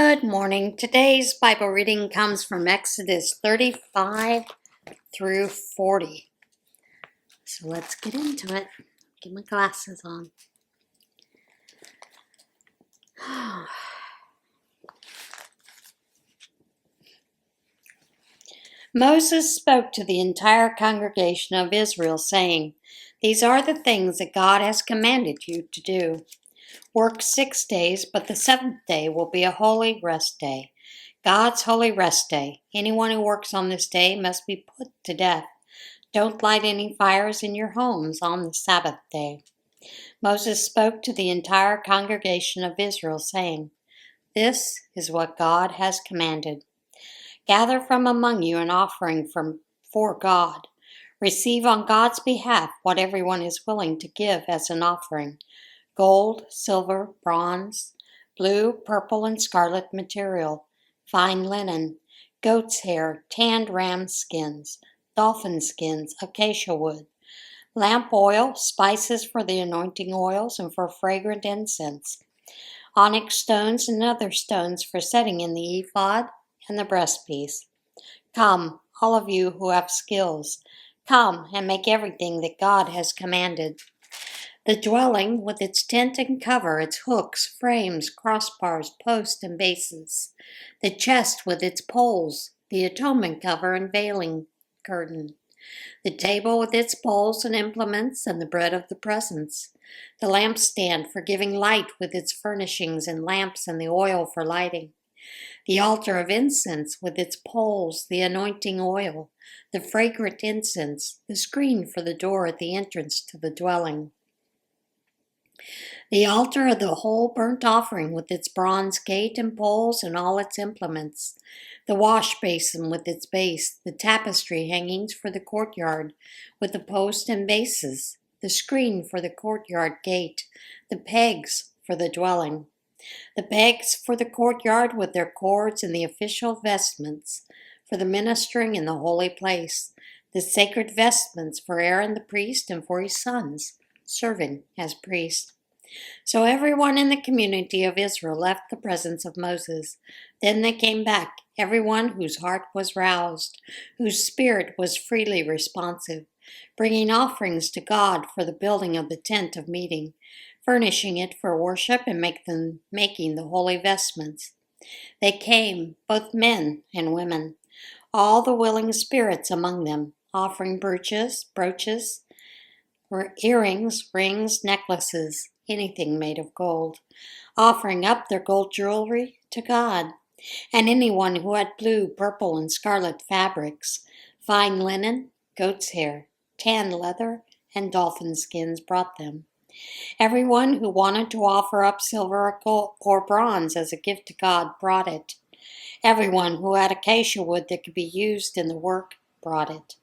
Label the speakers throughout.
Speaker 1: Good morning. Today's Bible reading comes from Exodus 35 through 40. So let's get into it. Get my glasses on. Moses spoke to the entire congregation of Israel, saying, "These are the things that God has commanded you to do. Work 6 days, but the seventh day will be a holy rest day. God's holy rest day. Anyone who works on this day must be put to death. Don't light any fires in your homes on the Sabbath day." Moses spoke to the entire congregation of Israel, saying, "This is what God has commanded. Gather from among you an offering for God. Receive on God's behalf what everyone is willing to give as an offering: gold, silver, bronze, blue, purple, and scarlet material, fine linen, goat's hair, tanned ram skins, dolphin skins, acacia wood, lamp oil, spices for the anointing oils and for fragrant incense, onyx stones and other stones for setting in the ephod and the breastpiece. Come, all of you who have skills, come and make everything that God has commanded: the dwelling with its tent and cover, its hooks, frames, crossbars, posts, and bases, the chest with its poles, the atonement cover and veiling curtain, the table with its bowls and implements and the bread of the presence, the lampstand for giving light with its furnishings and lamps and the oil for lighting, the altar of incense with its poles, the anointing oil, the fragrant incense, the screen for the door at the entrance to the dwelling, the altar of the whole burnt offering with its bronze gate and poles and all its implements, the wash basin with its base, the tapestry hangings for the courtyard with the post and bases, the screen for the courtyard gate, the pegs for the dwelling, the pegs for the courtyard with their cords and the official vestments for the ministering in the holy place, the sacred vestments for Aaron the priest and for his sons, serving as priests. So everyone in the community of Israel left the presence of Moses. Then they came back, everyone whose heart was roused, whose spirit was freely responsive, bringing offerings to God for the building of the tent of meeting, furnishing it for worship and making the holy vestments. They came, both men and women, all the willing spirits among them, offering brooches, earrings, rings, necklaces, anything made of gold, offering up their gold jewelry to God. And anyone who had blue, purple, and scarlet fabrics, fine linen, goat's hair, tan leather, and dolphin skins brought them. Everyone who wanted to offer up silver or bronze as a gift to God brought it. Everyone who had acacia wood that could be used in the work brought it.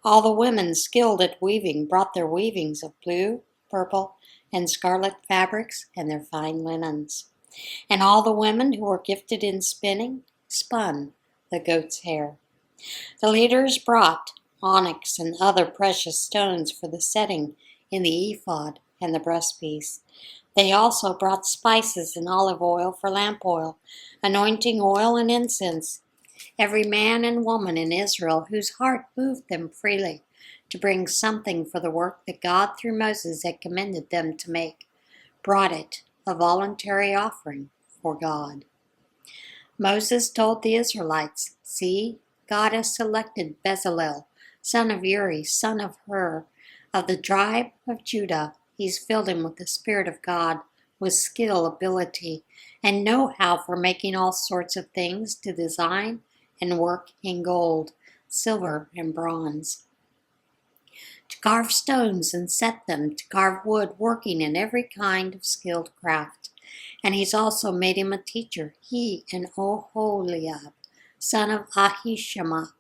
Speaker 1: All the women skilled at weaving brought their weavings of blue, purple, and scarlet fabrics and their fine linens. And all the women who were gifted in spinning spun the goat's hair. The leaders brought onyx and other precious stones for the setting in the ephod and the breastpiece. They also brought spices and olive oil for lamp oil, anointing oil and incense. Every man and woman in Israel whose heart moved them freely to bring something for the work that God through Moses had commended them to make, brought it, a voluntary offering for God. Moses told the Israelites, "See, God has selected Bezalel, son of Uri, son of Hur, of the tribe of Judah. He's filled him with the Spirit of God, with skill, ability, and know-how for making all sorts of things, to design and work in gold, silver, and bronze, to carve stones and set them, to carve wood, working in every kind of skilled craft. And he's also made him a teacher, he and Oholiab, son of Ahishamach,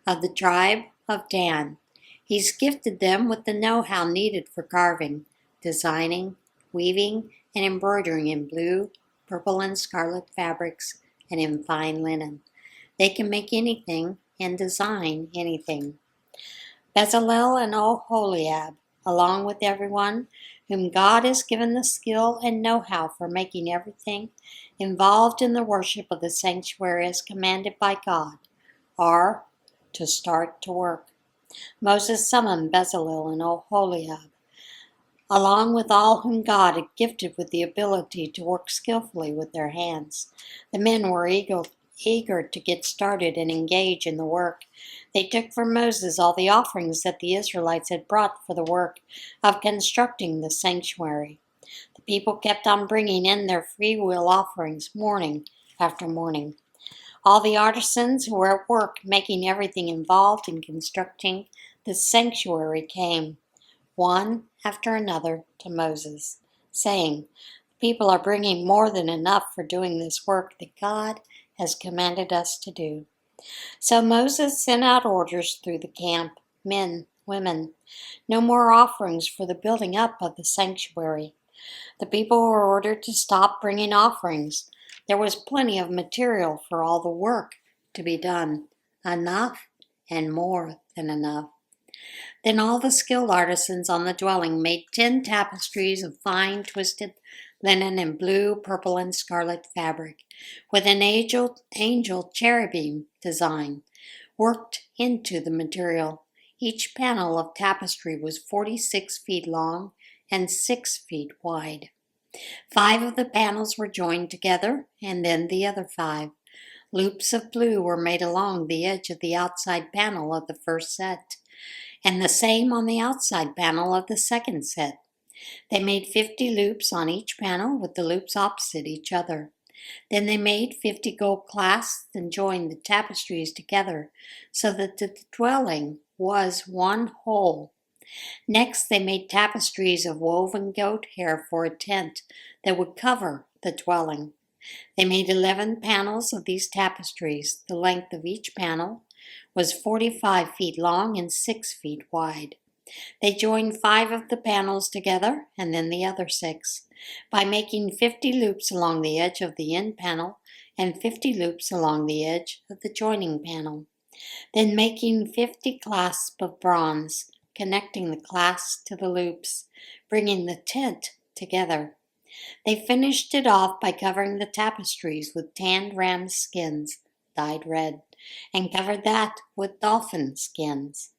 Speaker 1: of the tribe of Dan. He's gifted them with the know-how needed for carving, designing, weaving, and embroidering in blue, purple, and scarlet fabrics, and in fine linen. They can make anything and design anything." Bezalel and Oholiab, along with everyone whom God has given the skill and know-how for making everything involved in the worship of the sanctuary as commanded by God, are to start to work. Moses summoned Bezalel and Oholiab, along with all whom God had gifted with the ability to work skillfully with their hands. The men were eager to get started and engage in the work. They took from Moses all the offerings that the Israelites had brought for the work of constructing the sanctuary. The people kept on bringing in their free will offerings morning after morning. All the artisans who were at work making everything involved in constructing the sanctuary came, one after another, to Moses, saying, "The people are bringing more than enough for doing this work that God has commanded us to do." So Moses sent out orders through the camp, "Men, women, no more offerings for the building up of the sanctuary." The people were ordered to stop bringing offerings. There was plenty of material for all the work to be done, enough and more than enough. Then all the skilled artisans on the dwelling made 10 tapestries of fine twisted linen and blue, purple, and scarlet fabric, with an angel cherubim design worked into the material. Each panel of tapestry was 46 feet long and 6 feet wide. 5 of the panels were joined together, and then the other 5. Loops of blue were made along the edge of the outside panel of the first set, and the same on the outside panel of the second set. They made 50 loops on each panel with the loops opposite each other. Then they made 50 gold clasps and joined the tapestries together so that the dwelling was one whole. Next, they made tapestries of woven goat hair for a tent that would cover the dwelling. They made 11 panels of these tapestries. The length of each panel was 45 feet long and 6 feet wide. They joined 5 of the panels together and then the other 6 by making 50 loops along the edge of the end panel and 50 loops along the edge of the joining panel. Then making 50 clasps of bronze, connecting the clasps to the loops, bringing the tent together. They finished it off by covering the tapestries with tanned ram skins, dyed red, and covered that with dolphin skins.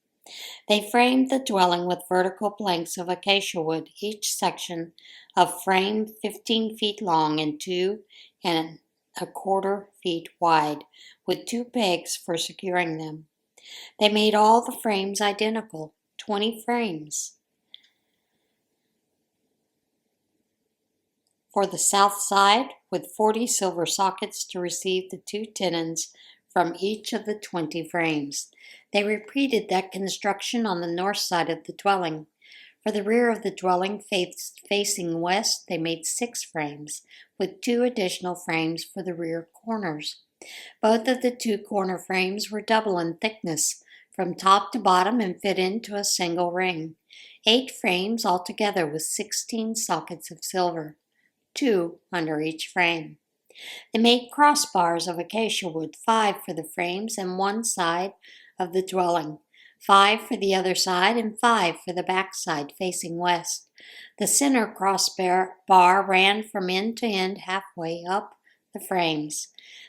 Speaker 1: They framed the dwelling with vertical planks of acacia wood, each section of frame 15 feet long and 2¼ feet wide, with 2 pegs for securing them. They made all the frames identical, 20 frames. For the south side, with 40 silver sockets to receive the 2 tenons from each of the 20 frames. They repeated that construction on the north side of the dwelling. For the rear of the dwelling facing west, they made 6 frames, with 2 additional frames for the rear corners. Both of the 2 corner frames were double in thickness, from top to bottom, and fit into a single ring. 8 frames altogether with 16 sockets of silver, 2 under each frame. They made crossbars of acacia wood, 5 for the frames and 1 side of the dwelling, 5 for the other side, and 5 for the back side facing west. The center crossbar ran from end to end halfway up the frames.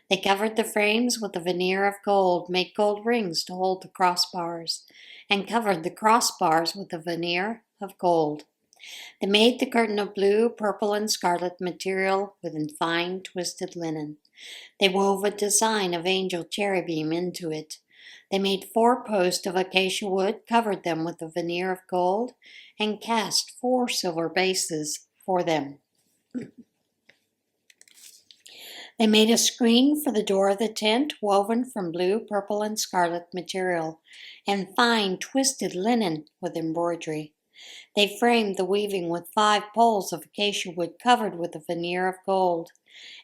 Speaker 1: They covered the frames with a veneer of gold, made gold rings to hold the crossbars, and covered the crossbars with a veneer of gold. They made the curtain of blue, purple, and scarlet material with fine twisted linen. They wove a design of angel cherubim into it. They made 4 posts of acacia wood, covered them with a veneer of gold, and cast 4 silver bases for them. They made a screen for the door of the tent, woven from blue, purple, and scarlet material, and fine twisted linen with embroidery. They framed the weaving with 5 poles of acacia wood covered with a veneer of gold,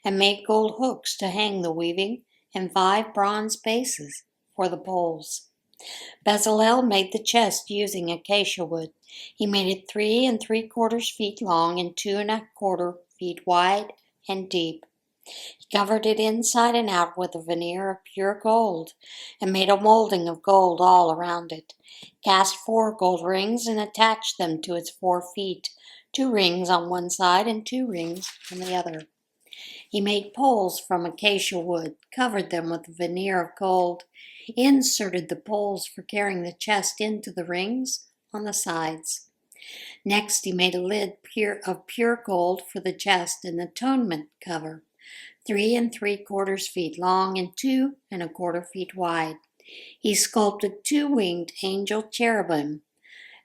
Speaker 1: and made gold hooks to hang the weaving, and 5 bronze bases for the poles. Bezalel made the chest using acacia wood. He made it 3¾ feet long and 2¼ feet wide and deep. He covered it inside and out with a veneer of pure gold, and made a molding of gold all around it. Cast 4 gold rings and attached them to its 4 feet, 2 rings on one side and 2 rings on the other. He made poles from acacia wood, covered them with a veneer of gold, inserted the poles for carrying the chest into the rings on the sides. Next, he made a lid of pure gold for the chest and atonement cover, 3 3/4 feet long and 2 1/4 feet wide. He sculpted 2 winged angel cherubim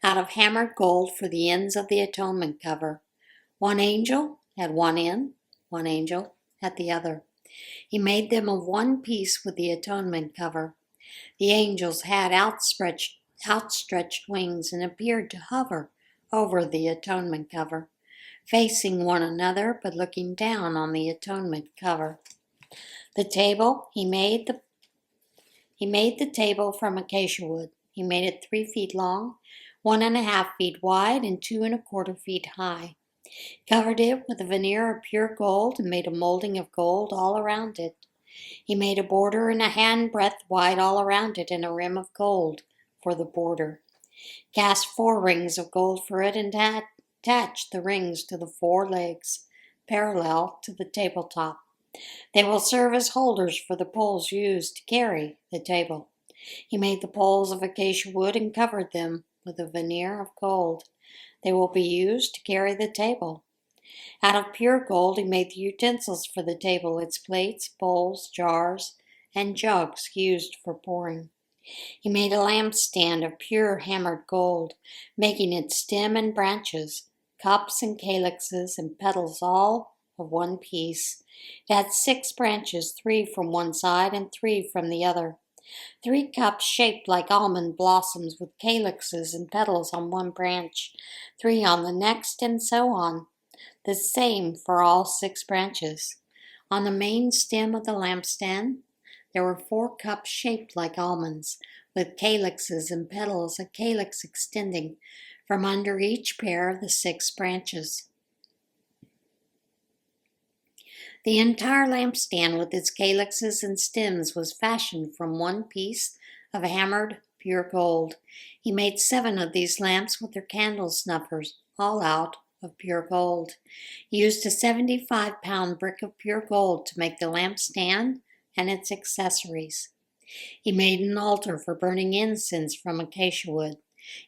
Speaker 1: out of hammered gold for the ends of the atonement cover. One angel at one end, one angel at the other. He made them of one piece with the atonement cover. The angels had outstretched wings and appeared to hover over the atonement cover, facing one another but looking down on the atonement cover. The table, he made the table from acacia wood. He made it 3 feet long, 1 1/2 feet wide, and 2 1/4 feet high. Covered it with a veneer of pure gold and made a molding of gold all around it. He made a border and a handbreadth wide all around it and a rim of gold for the border. Cast 4 rings of gold for it and attached the rings to the 4 legs, parallel to the tabletop. They will serve as holders for the poles used to carry the table. He made the poles of acacia wood and covered them with a veneer of gold. They will be used to carry the table. Out of pure gold he made the utensils for the table, its plates, bowls, jars, and jugs used for pouring. He made a lampstand of pure hammered gold, making its stem and branches, cups and calyxes and petals all of one piece. It had 6 branches, 3 from one side and 3 from the other. 3 cups shaped like almond blossoms with calyxes and petals on one branch, 3 on the next, and so on. The same for all 6 branches. On the main stem of the lampstand, there were 4 cups shaped like almonds, with calyxes and petals, a calyx extending from under each pair of the 6 branches. The entire lampstand with its calyxes and stems was fashioned from one piece of hammered pure gold. He made 7 of these lamps with their candle snuffers, all out of pure gold. He used a 75-pound brick of pure gold to make the lampstand and its accessories. He made an altar for burning incense from acacia wood.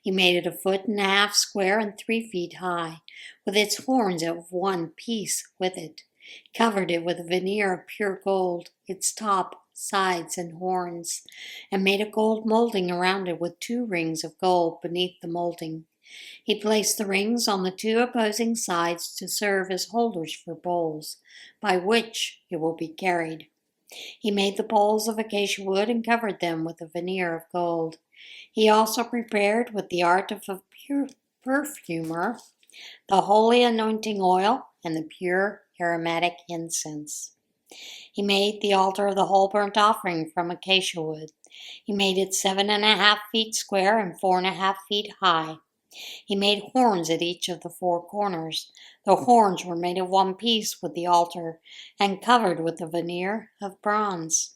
Speaker 1: He made it 1.5 feet square and 3 feet high, with its horns of one piece with it. Covered it with a veneer of pure gold, its top, sides, and horns, and made a gold molding around it with 2 rings of gold beneath the molding. He placed the rings on the 2 opposing sides to serve as holders for bowls, by which it will be carried. He made the bowls of acacia wood and covered them with a veneer of gold. He also prepared with the art of a pure perfumer the holy anointing oil and the pure aromatic incense. He made the altar of the whole burnt offering from acacia wood. He made it 7.5 feet square and 4.5 feet high. He made horns at each of the 4 corners. The horns were made of one piece with the altar and covered with a veneer of bronze.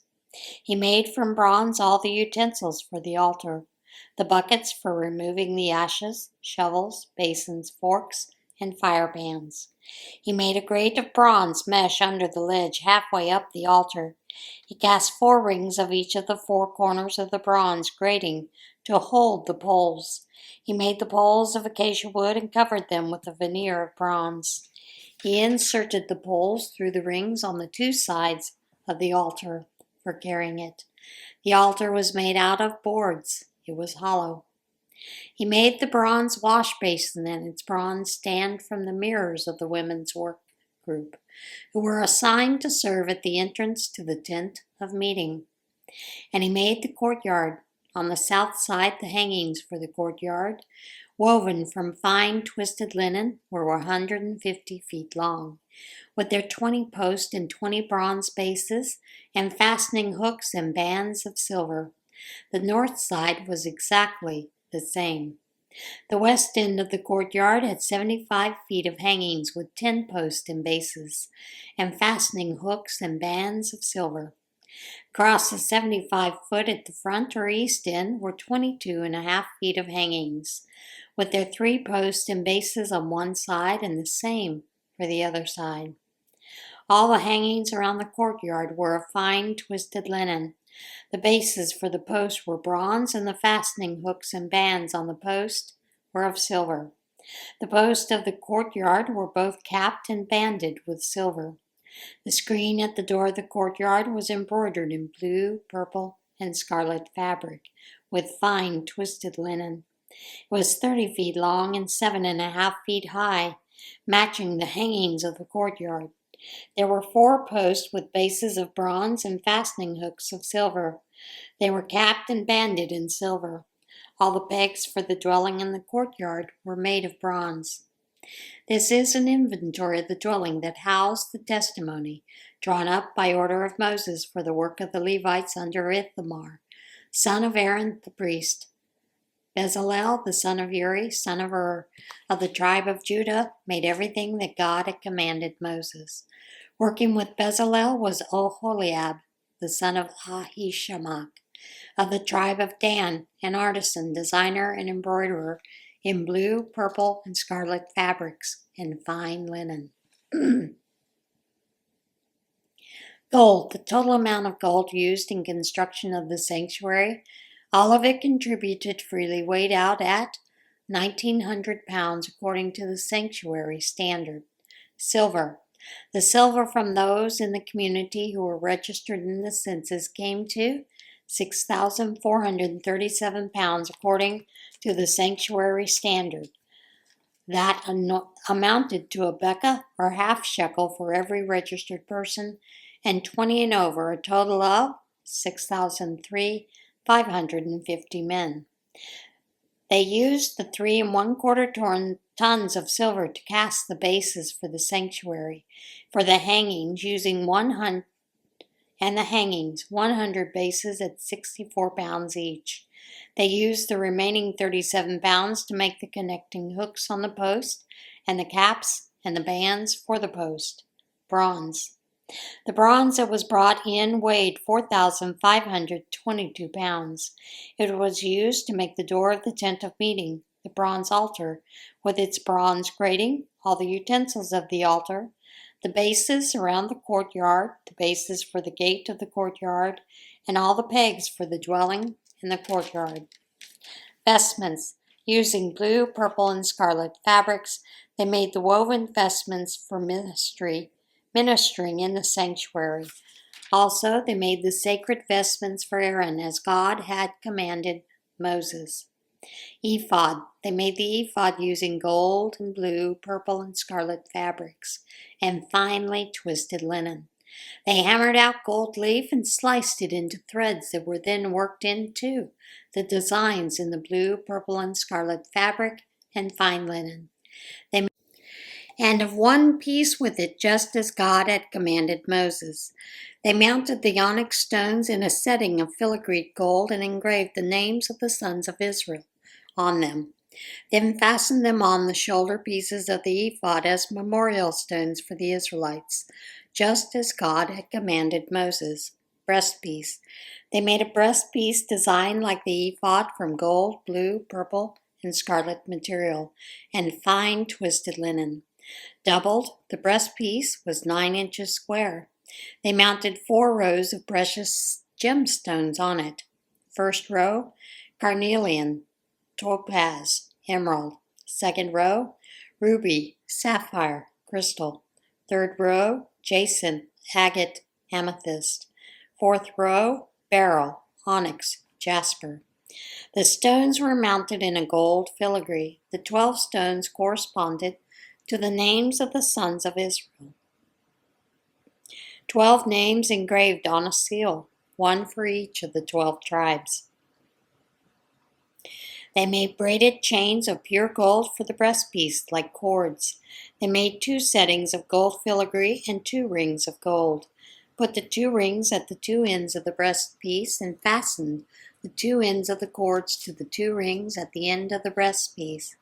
Speaker 1: He made from bronze all the utensils for the altar, the buckets for removing the ashes, shovels, basins, forks, and fire pans. He made a grate of bronze mesh under the ledge halfway up the altar. He cast 4 rings of each of the 4 corners of the bronze grating to hold the poles. He made the poles of acacia wood and covered them with a veneer of bronze. He inserted the poles through the rings on the 2 sides of the altar for carrying it. The altar was made out of boards. It was hollow. He made the bronze wash basin and its bronze stand from the mirrors of the women's work group, who were assigned to serve at the entrance to the tent of meeting. And he made the courtyard. On the south side, the hangings for the courtyard, woven from fine twisted linen, were 150 feet long, with their 20 posts and 20 bronze bases and fastening hooks and bands of silver. The north side was exactly the same. The west end of the courtyard had 75 feet of hangings with 10 posts and bases, and fastening hooks and bands of silver. Across the 75-foot at the front or east end were 22.5 feet of hangings, with their 3 posts and bases on one side and the same for the other side. All the hangings around the courtyard were of fine twisted linen. The bases for the posts were bronze, and the fastening hooks and bands on the post were of silver. The posts of the courtyard were both capped and banded with silver. The screen at the door of the courtyard was embroidered in blue, purple, and scarlet fabric, with fine twisted linen. It was 30 feet long and 7.5 feet high, matching the hangings of the courtyard. There were 4 posts with bases of bronze and fastening hooks of silver. They were capped and banded in silver. All the pegs for the dwelling in the courtyard were made of bronze. This is an inventory of the dwelling that housed the testimony, drawn up by order of Moses for the work of the Levites under Ithamar, son of Aaron the priest. Bezalel, the son of Uri, son of Ur, of the tribe of Judah, made everything that God had commanded Moses. Working with Bezalel was Oholiab, the son of Ahishamach, of the tribe of Dan, an artisan, designer, and embroiderer in blue, purple, and scarlet fabrics and fine linen. Gold, the total amount of gold used in construction of the sanctuary, all of it contributed freely, weighed out at 1,900 pounds according to the sanctuary standard. Silver, the silver from those in the community who were registered in the census came to 6,437 pounds according to the sanctuary standard. That amounted to a beka or half shekel for every registered person, and 20 and over, a total of 6,550 men. They used the 3 1/4 tons of silver to cast the bases for the sanctuary, for the hangings, using 100 bases at 64 pounds each. They used the remaining 37 pounds to make the connecting hooks on the post and the caps and the bands for the post. Bronze. The bronze that was brought in weighed 4,522 pounds. It was used to make the door of the tent of meeting, the bronze altar, with its bronze grating, all the utensils of the altar, the bases around the courtyard, the bases for the gate of the courtyard, and all the pegs for the dwelling in the courtyard. Vestments. Using blue, purple, and scarlet fabrics, they made the woven vestments for ministering in the sanctuary. Also, they made the sacred vestments for Aaron as God had commanded Moses. Ephod. They made the ephod using gold and blue, purple, and scarlet fabrics and finely twisted linen. They hammered out gold leaf and sliced it into threads that were then worked into the designs in the blue, purple, and scarlet fabric and fine linen. And of one piece with it, just as God had commanded Moses. They mounted the onyx stones in a setting of filigreed gold and engraved the names of the sons of Israel on them. Then fastened them on the shoulder pieces of the ephod as memorial stones for the Israelites, just as God had commanded Moses. Breastpiece. They made a breastpiece designed like the ephod from gold, blue, purple, and scarlet material, and fine twisted linen. Doubled, the breastpiece was 9 inches square. They mounted 4 rows of precious gemstones on it. First row, carnelian, topaz, emerald. Second row, ruby, sapphire, crystal. Third row, jacinth, agate, amethyst. Fourth row, beryl, onyx, jasper. The stones were mounted in a gold filigree. The 12 stones corresponded to the names of the sons of Israel. 12 names engraved on a seal, one for each of the 12 tribes. They made braided chains of pure gold for the breastpiece, like cords. They made 2 settings of gold filigree and 2 rings of gold. Put the 2 rings at the 2 ends of the breastpiece and fastened the 2 ends of the cords to the 2 rings at the end of the breastpiece.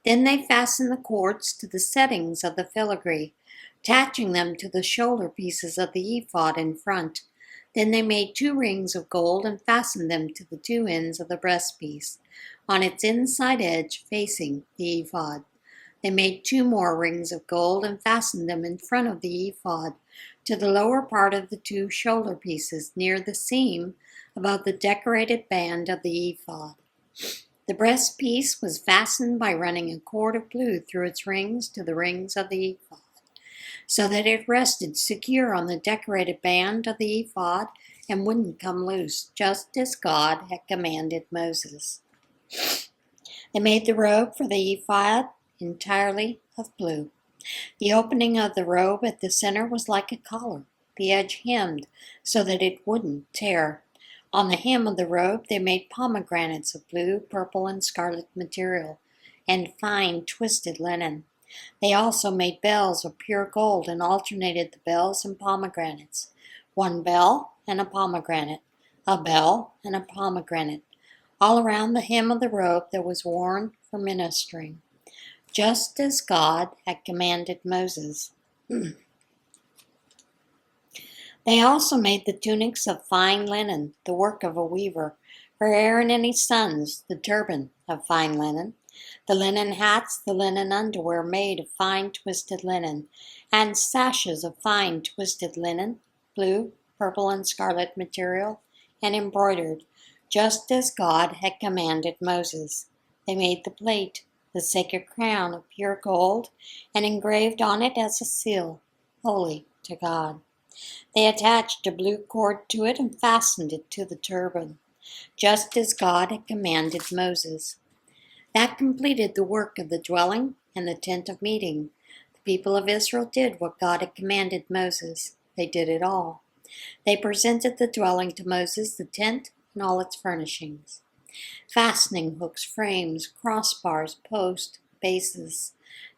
Speaker 1: Then they fastened the cords to the settings of the filigree, attaching them to the shoulder pieces of the ephod in front. Then they made 2 rings of gold and fastened them to the 2 ends of the breastpiece, on its inside edge facing the ephod. They made 2 more rings of gold and fastened them in front of the ephod, to the lower part of the 2 shoulder pieces near the seam above the decorated band of the ephod. The breastpiece was fastened by running a cord of blue through its rings to the rings of the ephod, so that it rested secure on the decorated band of the ephod and wouldn't come loose, just as God had commanded Moses. They made the robe for the ephod entirely of blue. The opening of the robe at the center was like a collar, the edge hemmed so that it wouldn't tear. On the hem of the robe they made pomegranates of blue, purple, and scarlet material, and fine twisted linen. They also made bells of pure gold and alternated the bells and pomegranates, 1 bell and a pomegranate, a bell and a pomegranate, all around the hem of the robe that was worn for ministering, just as God had commanded Moses. They also made the tunics of fine linen, the work of a weaver, for Aaron and his sons, the turban of fine linen, the linen hats, the linen underwear made of fine twisted linen, and sashes of fine twisted linen, blue, purple, and scarlet material, and embroidered, just as God had commanded Moses. They made the plate, the sacred crown of pure gold, and engraved on it as a seal, holy to God. They attached a blue cord to it and fastened it to the turban, just as God had commanded Moses. That completed the work of the dwelling and the tent of meeting. The people of Israel did what God had commanded Moses. They did it all. They presented the dwelling to Moses, the tent, and all its furnishings: fastening hooks, frames, crossbars, posts, bases,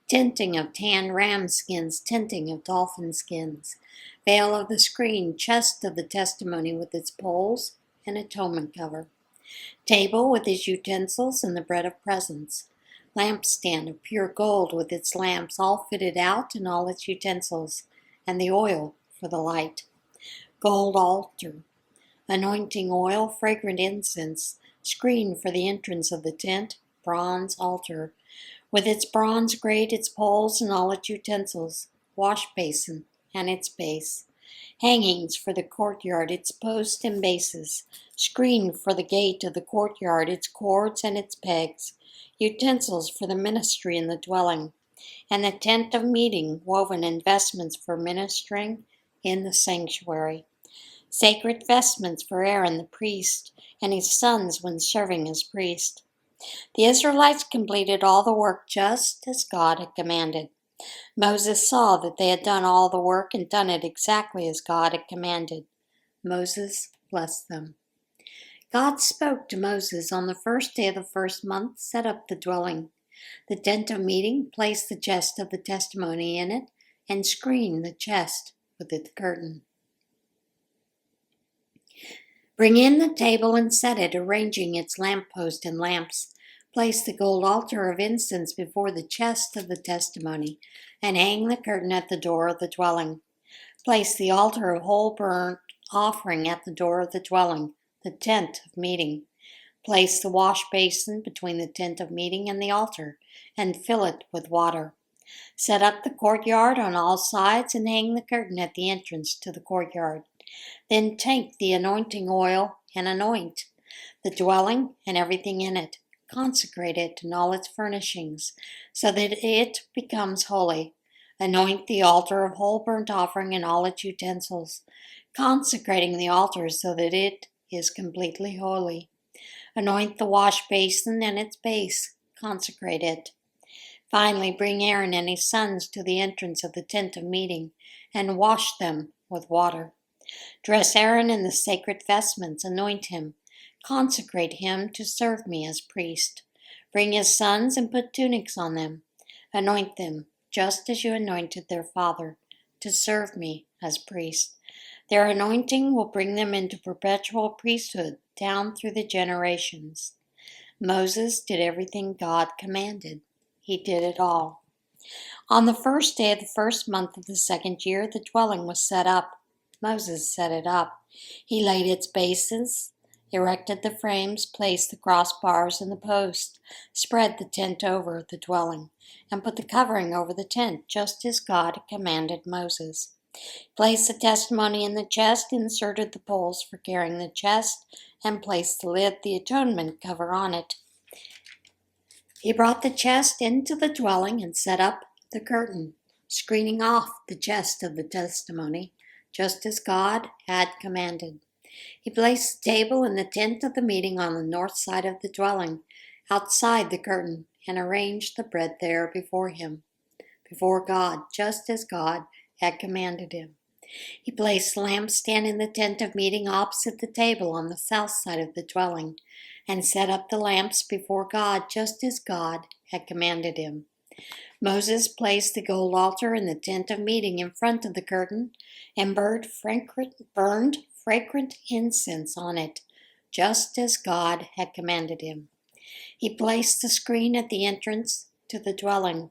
Speaker 1: tenting of tanned ram skins, tenting of dolphin skins, veil of the screen, chest of the testimony with its poles and atonement cover, table with its utensils and the bread of presence, lampstand of pure gold with its lamps all fitted out and all its utensils, and the oil for the light, gold altar, anointing oil, fragrant incense, screen for the entrance of the tent, bronze altar, with its bronze grate, its poles, and all its utensils, wash basin and its base, hangings for the courtyard, its posts and bases, screen for the gate of the courtyard, its cords and its pegs, utensils for the ministry in the dwelling, and the tent of meeting, woven in vestments for ministering in the sanctuary, sacred vestments for Aaron the priest and his sons when serving as priest. The Israelites completed all the work just as God had commanded. Moses saw that they had done all the work and done it exactly as God had commanded. Moses blessed them. God spoke to Moses on the first day of the first month, set up the dwelling, the tent of meeting, placed the chest of the testimony in it, and screened the chest with its curtain. Bring in the table and set it, arranging its lamppost and lamps. Place the gold altar of incense before the chest of the testimony, and hang the curtain at the door of the dwelling. Place the altar of whole burnt offering at the door of the dwelling, the tent of meeting. Place the wash basin between the tent of meeting and the altar, and fill it with water. Set up the courtyard on all sides and hang the curtain at the entrance to the courtyard. Then take the anointing oil and anoint the dwelling and everything in it. Consecrate it and all its furnishings, so that it becomes holy. Anoint the altar of whole burnt offering and all its utensils, consecrating the altar so that it is completely holy. Anoint the wash basin and its base. Consecrate it. Finally, bring Aaron and his sons to the entrance of the tent of meeting and wash them with water. Dress Aaron in the sacred vestments, anoint him, consecrate him to serve me as priest. Bring his sons and put tunics on them. Anoint them, just as you anointed their father, to serve me as priest. Their anointing will bring them into perpetual priesthood down through the generations. Moses did everything God commanded. He did it all. On the first day of the first month of the second year, the dwelling was set up. Moses set it up. He laid its bases, erected the frames, placed the crossbars in the post, spread the tent over the dwelling, and put the covering over the tent, just as God commanded Moses. Placed the testimony in the chest, inserted the poles for carrying the chest, and placed the lid, the atonement cover, on it. He brought the chest into the dwelling and set up the curtain, screening off the chest of the testimony, just as God had commanded. He placed the table in the tent of the meeting on the north side of the dwelling, outside the curtain, and arranged the bread there before God, just as God had commanded him. He placed the lampstand in the tent of meeting opposite the table on the south side of the dwelling, and set up the lamps before God, just as God had commanded him. Moses placed the gold altar in the tent of meeting in front of the curtain, and burned fragrant incense on it, just as God had commanded him. He placed the screen at the entrance to the dwelling.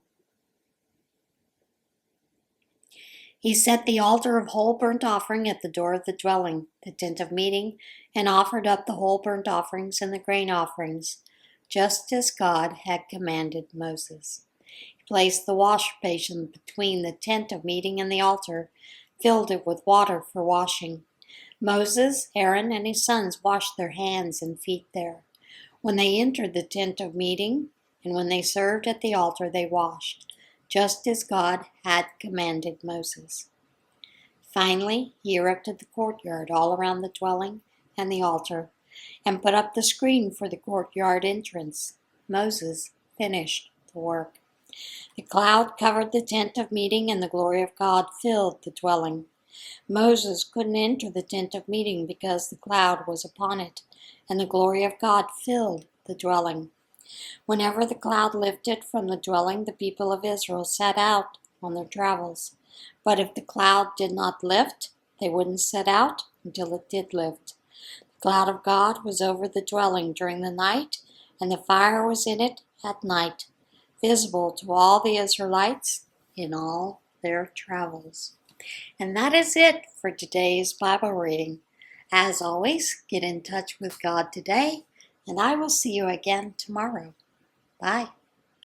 Speaker 1: He set the altar of whole burnt offering at the door of the dwelling, the tent of meeting, and offered up the whole burnt offerings and the grain offerings, just as God had commanded Moses. He placed the wash basin between the tent of meeting and the altar, filled it with water for washing. Moses, Aaron, and his sons washed their hands and feet there. When they entered the tent of meeting, and when they served at the altar, they washed, just as God had commanded Moses. Finally, he erected the courtyard all around the dwelling and the altar, and put up the screen for the courtyard entrance. Moses finished the work. The cloud covered the tent of meeting, and the glory of God filled the dwelling. Moses couldn't enter the tent of meeting because the cloud was upon it, and the glory of God filled the dwelling. Whenever the cloud lifted from the dwelling, the people of Israel set out on their travels. But if the cloud did not lift, they wouldn't set out until it did lift. The cloud of God was over the dwelling during the night, and the fire was in it at night, visible to all the Israelites in all their travels. And that is it for today's Bible reading. As always, get in touch with God today, and I will see you again tomorrow. Bye.